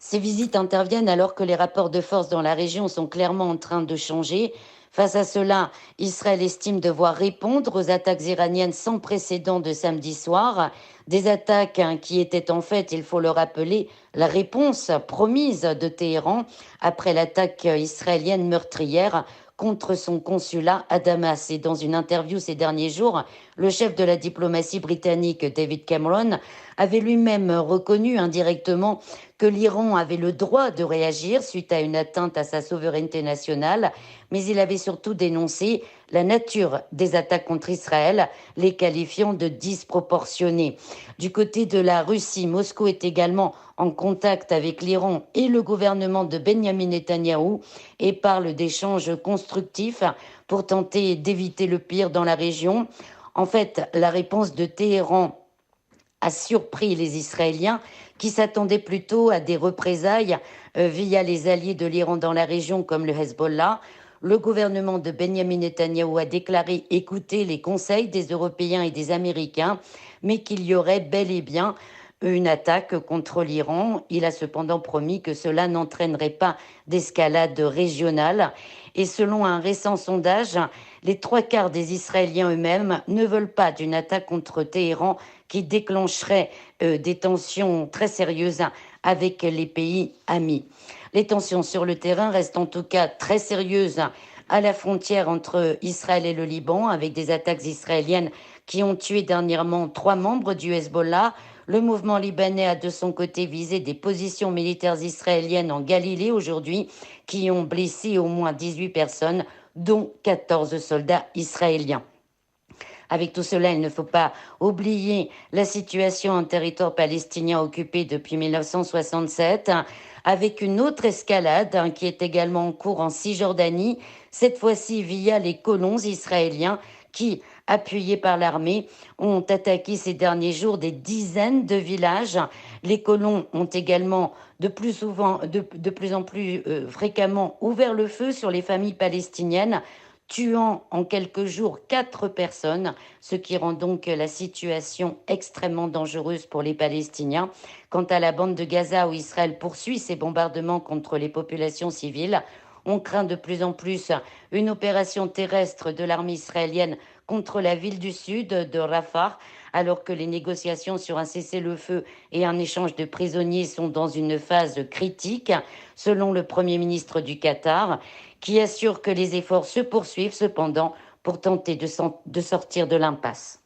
Ces visites interviennent alors que les rapports de force dans la région sont clairement en train de changer. Face à cela, Israël estime devoir répondre aux attaques iraniennes sans précédent de samedi soir. Des attaques qui étaient en fait, il faut le rappeler, la réponse promise de Téhéran après l'attaque israélienne meurtrière contre son consulat à Damas. Et dans une interview ces derniers jours, le chef de la diplomatie britannique, David Cameron, avait lui-même reconnu indirectement que l'Iran avait le droit de réagir suite à une atteinte à sa souveraineté nationale, mais il avait surtout dénoncé la nature des attaques contre Israël, les qualifiant de disproportionnées. Du côté de la Russie, Moscou est également en contact avec l'Iran et le gouvernement de Benjamin Netanyahou et parle d'échanges constructifs pour tenter d'éviter le pire dans la région. En fait, la réponse de Téhéran a surpris les Israéliens qui s'attendaient plutôt à des représailles via les alliés de l'Iran dans la région comme le Hezbollah. Le gouvernement de Benjamin Netanyahou a déclaré écouter les conseils des Européens et des Américains, mais qu'il y aurait bel et bien une attaque contre l'Iran. Il a cependant promis que cela n'entraînerait pas d'escalade régionale. Et selon un récent sondage, les trois quarts des Israéliens eux-mêmes ne veulent pas d'une attaque contre Téhéran qui déclencherait des tensions très sérieuses avec les pays amis. Les tensions sur le terrain restent en tout cas très sérieuses à la frontière entre Israël et le Liban, avec des attaques israéliennes qui ont tué dernièrement 3 membres du Hezbollah. Le mouvement libanais a de son côté visé des positions militaires israéliennes en Galilée aujourd'hui, qui ont blessé au moins 18 personnes, dont 14 soldats israéliens. Avec tout cela, il ne faut pas oublier la situation en territoire palestinien occupé depuis 1967, avec une autre escalade qui est également en cours en Cisjordanie, cette fois-ci via les colons israéliens qui, appuyés par l'armée, ont attaqué ces derniers jours des dizaines de villages. Les colons ont également de plus en plus fréquemment ouvert le feu sur les familles palestiniennes, tuant en quelques jours 4 personnes, ce qui rend donc la situation extrêmement dangereuse pour les Palestiniens. Quant à la bande de Gaza, où Israël poursuit ses bombardements contre les populations civiles, on craint de plus en plus une opération terrestre de l'armée israélienne contre la ville du sud de Rafah, alors que les négociations sur un cessez-le-feu et un échange de prisonniers sont dans une phase critique, selon le Premier ministre du Qatar, qui assure que les efforts se poursuivent cependant pour tenter de sortir de l'impasse.